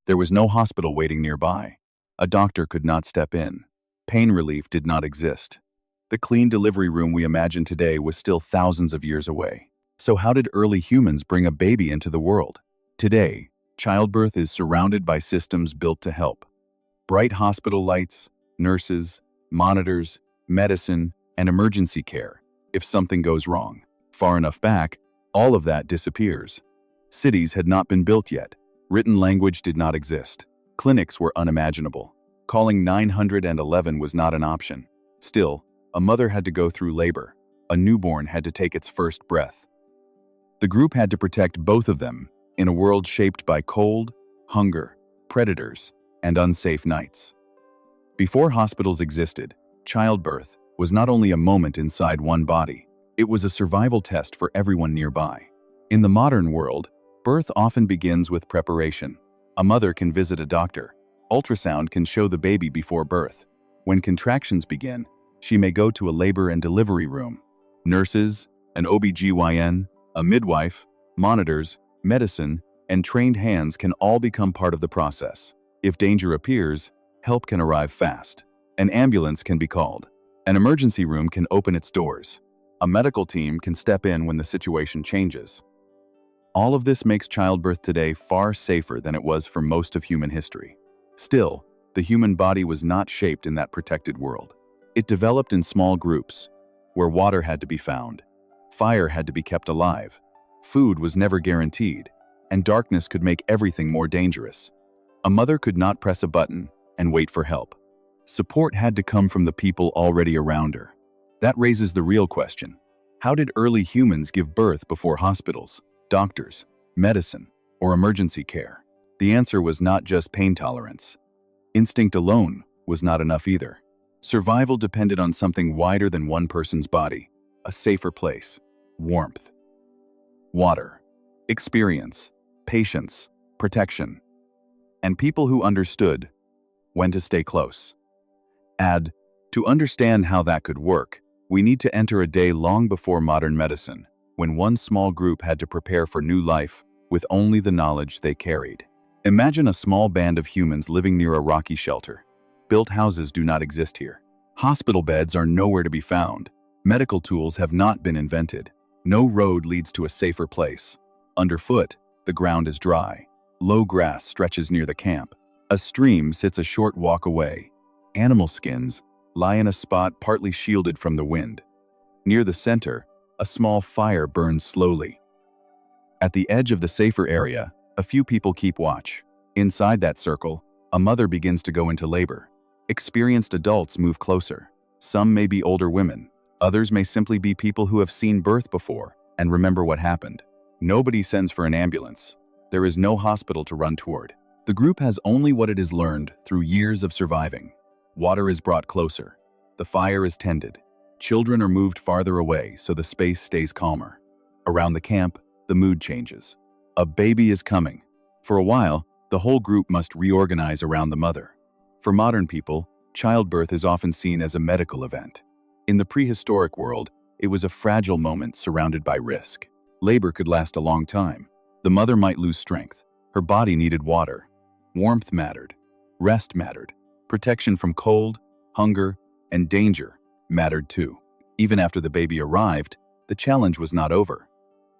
There was no hospital waiting nearby. A doctor could not step in. Pain relief did not exist. The clean delivery room we imagine today was still thousands of years away. So how did early humans bring a baby into the world? Today, childbirth is surrounded by systems built to help. Bright hospital lights, nurses, monitors, medicine, and emergency care. If something goes wrong, far enough back, all of that disappears. Cities had not been built yet. Written language did not exist. Clinics were unimaginable. Calling 911 was not an option. Still, a mother had to go through labor. A newborn had to take its first breath. The group had to protect both of them in a world shaped by cold, hunger, predators, and unsafe nights. Before hospitals existed, childbirth was not only a moment inside one body, it was a survival test for everyone nearby. In the modern world, birth often begins with preparation. A mother can visit a doctor. Ultrasound can show the baby before birth. When contractions begin, she may go to a labor and delivery room. Nurses, an OB/GYN, a midwife, monitors, medicine, and trained hands can all become part of the process. If danger appears, help can arrive fast. An ambulance can be called. An emergency room can open its doors. A medical team can step in when the situation changes. All of this makes childbirth today far safer than it was for most of human history. Still, the human body was not shaped in that protected world. It developed in small groups, where water had to be found, fire had to be kept alive, food was never guaranteed, and darkness could make everything more dangerous. A mother could not press a button and wait for help. Support had to come from the people already around her. That raises the real question. How did early humans give birth before hospitals, doctors, medicine, or emergency care? The answer was not just pain tolerance. Instinct alone was not enough either. Survival depended on something wider than one person's body: a safer place, warmth, water, experience, patience, protection, and people who understood when to stay close. To understand how that could work, we need to enter a day long before modern medicine, when one small group had to prepare for new life with only the knowledge they carried. Imagine a small band of humans living near a rocky shelter. Built houses do not exist here. Hospital beds are nowhere to be found. Medical tools have not been invented. No road leads to a safer place. Underfoot, the ground is dry. Low grass stretches near the camp. A stream sits a short walk away. Animal skins lie in a spot partly shielded from the wind. Near the center, a small fire burns slowly. At the edge of the safer area, a few people keep watch. Inside that circle, a mother begins to go into labor. Experienced adults move closer. Some may be older women. Others may simply be people who have seen birth before and remember what happened. Nobody sends for an ambulance. There is no hospital to run toward. The group has only what it has learned through years of surviving. Water is brought closer. The fire is tended. Children are moved farther away so the space stays calmer. Around the camp, the mood changes. A baby is coming. For a while, the whole group must reorganize around the mother. For modern people, childbirth is often seen as a medical event. In the prehistoric world, it was a fragile moment surrounded by risk. Labor could last a long time. The mother might lose strength. Her body needed water. Warmth mattered. Rest mattered. Protection from cold, hunger, and danger mattered too. Even after the baby arrived, the challenge was not over.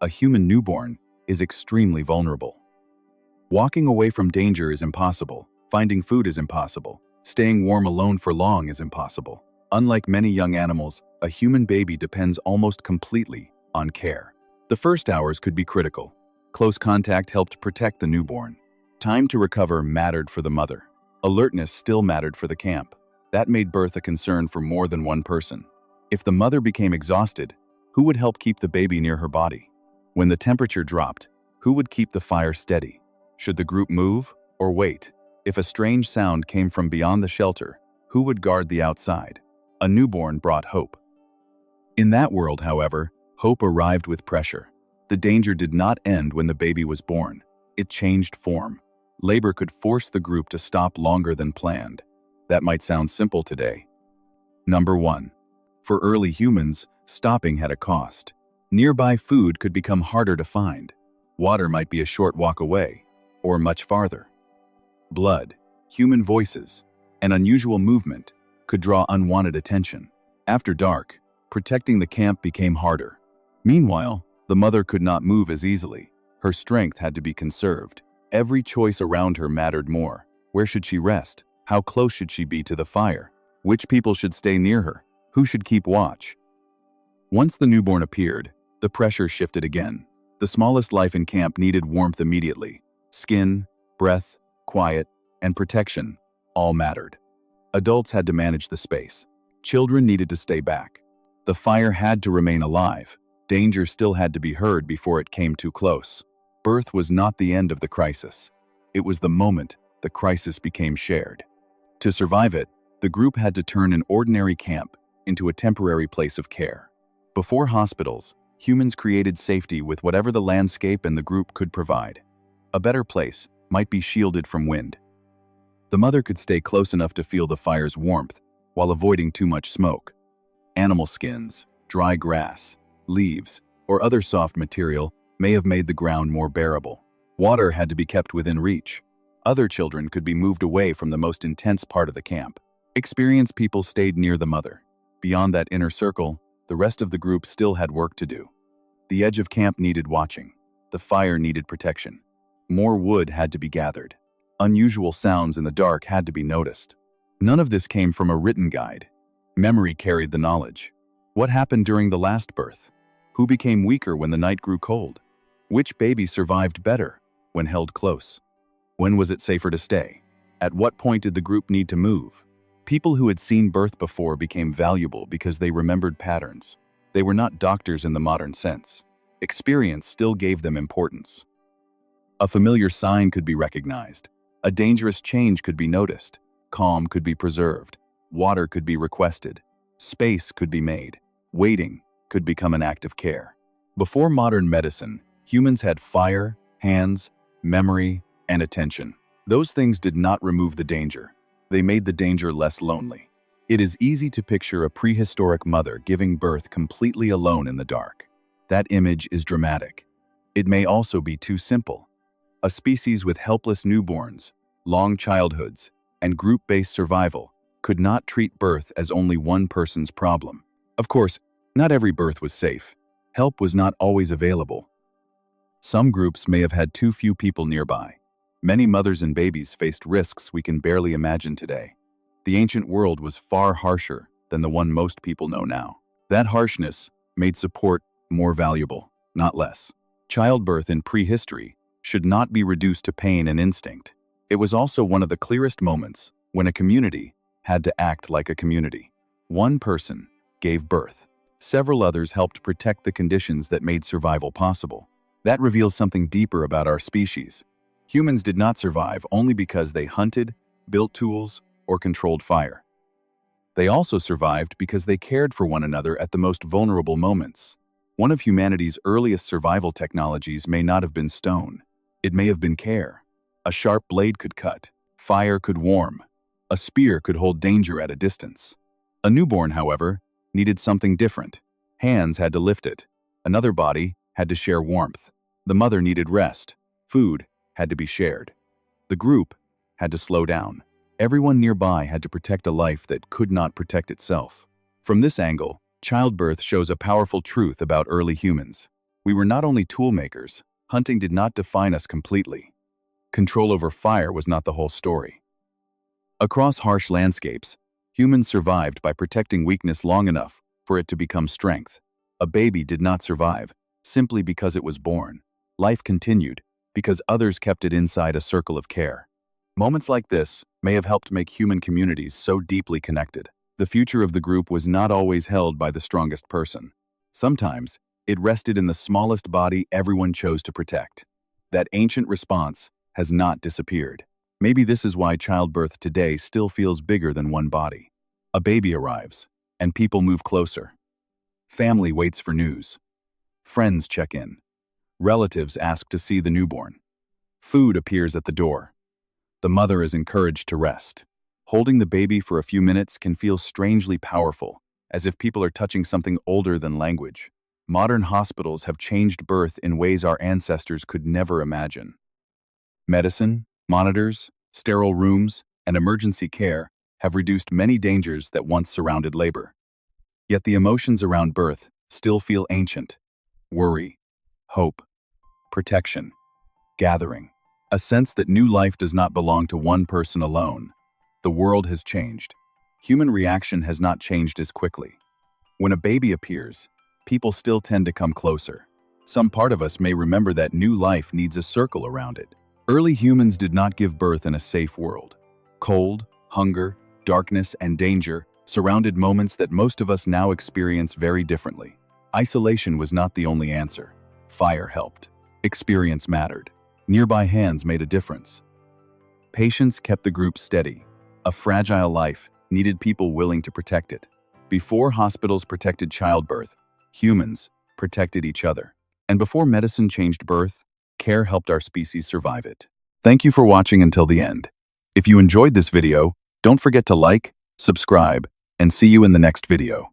A human newborn is extremely vulnerable. Walking away from danger is impossible. Finding food is impossible. Staying warm alone for long is impossible. Unlike many young animals, a human baby depends almost completely on care. The first hours could be critical. Close contact helped protect the newborn. Time to recover mattered for the mother. Alertness still mattered for the camp. That made birth a concern for more than one person. If the mother became exhausted, who would help keep the baby near her body? When the temperature dropped, who would keep the fire steady? Should the group move or wait? If a strange sound came from beyond the shelter, who would guard the outside? A newborn brought hope. In that world, however, hope arrived with pressure. The danger did not end when the baby was born. It changed form. Labor could force the group to stop longer than planned. That might sound simple today. Number 1. For early humans, stopping had a cost. Nearby food could become harder to find. Water might be a short walk away, or much farther. Blood, human voices, and unusual movement could draw unwanted attention. After dark, protecting the camp became harder. Meanwhile, the mother could not move as easily. Her strength had to be conserved. Every choice around her mattered more. Where should she rest? How close should she be to the fire? Which people should stay near her? Who should keep watch? Once the newborn appeared, the pressure shifted again. The smallest life in camp needed warmth immediately. Skin, breath, quiet, and protection all mattered. Adults had to manage the space. Children needed to stay back. The fire had to remain alive. Danger still had to be heard before it came too close. Birth was not the end of the crisis. It was the moment the crisis became shared. To survive it, the group had to turn an ordinary camp into a temporary place of care. Before hospitals, humans created safety with whatever the landscape and the group could provide. A better place might be shielded from wind. The mother could stay close enough to feel the fire's warmth while avoiding too much smoke. Animal skins, dry grass, leaves, or other soft material may have made the ground more bearable. Water had to be kept within reach. Other children could be moved away from the most intense part of the camp. Experienced people stayed near the mother. Beyond that inner circle, the rest of the group still had work to do. The edge of camp needed watching. The fire needed protection. More wood had to be gathered. Unusual sounds in the dark had to be noticed. None of this came from a written guide. Memory carried the knowledge. What happened during the last birth? Who became weaker when the night grew cold? Which baby survived better when held close? When was it safer to stay? At what point did the group need to move? People who had seen birth before became valuable because they remembered patterns. They were not doctors in the modern sense. Experience still gave them importance. A familiar sign could be recognized. A dangerous change could be noticed. Calm could be preserved. Water could be requested. Space could be made. Waiting could become an act of care. Before modern medicine, humans had fire, hands, memory, and attention. Those things did not remove the danger. They made the danger less lonely. It is easy to picture a prehistoric mother giving birth completely alone in the dark. That image is dramatic. It may also be too simple. A species with helpless newborns, long childhoods, and group-based survival could not treat birth as only one person's problem. Of course, not every birth was safe. Help was not always available. Some groups may have had too few people nearby. Many mothers and babies faced risks we can barely imagine today. The ancient world was far harsher than the one most people know now. That harshness made support more valuable, not less. Childbirth in prehistory should not be reduced to pain and instinct. It was also one of the clearest moments when a community had to act like a community. One person gave birth. Several others helped protect the conditions that made survival possible. That reveals something deeper about our species. Humans did not survive only because they hunted, built tools, or controlled fire. They also survived because they cared for one another at the most vulnerable moments. One of humanity's earliest survival technologies may not have been stone. It may have been care. A sharp blade could cut. Fire could warm. A spear could hold danger at a distance. A newborn, however, needed something different. Hands had to lift it. Another body had to share warmth. The mother needed rest. Food had to be shared. The group had to slow down. Everyone nearby had to protect a life that could not protect itself. From this angle, childbirth shows a powerful truth about early humans. We were not only tool makers. Hunting did not define us completely. Control over fire was not the whole story. Across harsh landscapes, humans survived by protecting weakness long enough for it to become strength. A baby did not survive simply because it was born. Life continued because others kept it inside a circle of care. Moments like this may have helped make human communities so deeply connected. The future of the group was not always held by the strongest person. Sometimes, it rested in the smallest body everyone chose to protect. That ancient response has not disappeared. Maybe this is why childbirth today still feels bigger than one body. A baby arrives, and people move closer. Family waits for news. Friends check in. Relatives ask to see the newborn. Food appears at the door. The mother is encouraged to rest. Holding the baby for a few minutes can feel strangely powerful, as if people are touching something older than language. Modern hospitals have changed birth in ways our ancestors could never imagine. Medicine, monitors, Sterile rooms and emergency care have reduced many dangers that once surrounded labor. Yet the emotions around birth still feel ancient. Worry, hope, protection, gathering. A sense that new life does not belong to one person alone. The world has changed. Human reaction has not changed as quickly. When a baby appears, people still tend to come closer. Some part of us may remember that new life needs a circle around it. Early humans did not give birth in a safe world. Cold, hunger, darkness, and danger surrounded moments that most of us now experience very differently. Isolation was not the only answer. Fire helped. Experience mattered. Nearby hands made a difference. Patience kept the group steady. A fragile life needed people willing to protect it. Before hospitals protected childbirth, humans protected each other. And before medicine changed birth, care helped our species survive it. Thank you for watching until the end. If you enjoyed this video, don't forget to like, subscribe, and see you in the next video.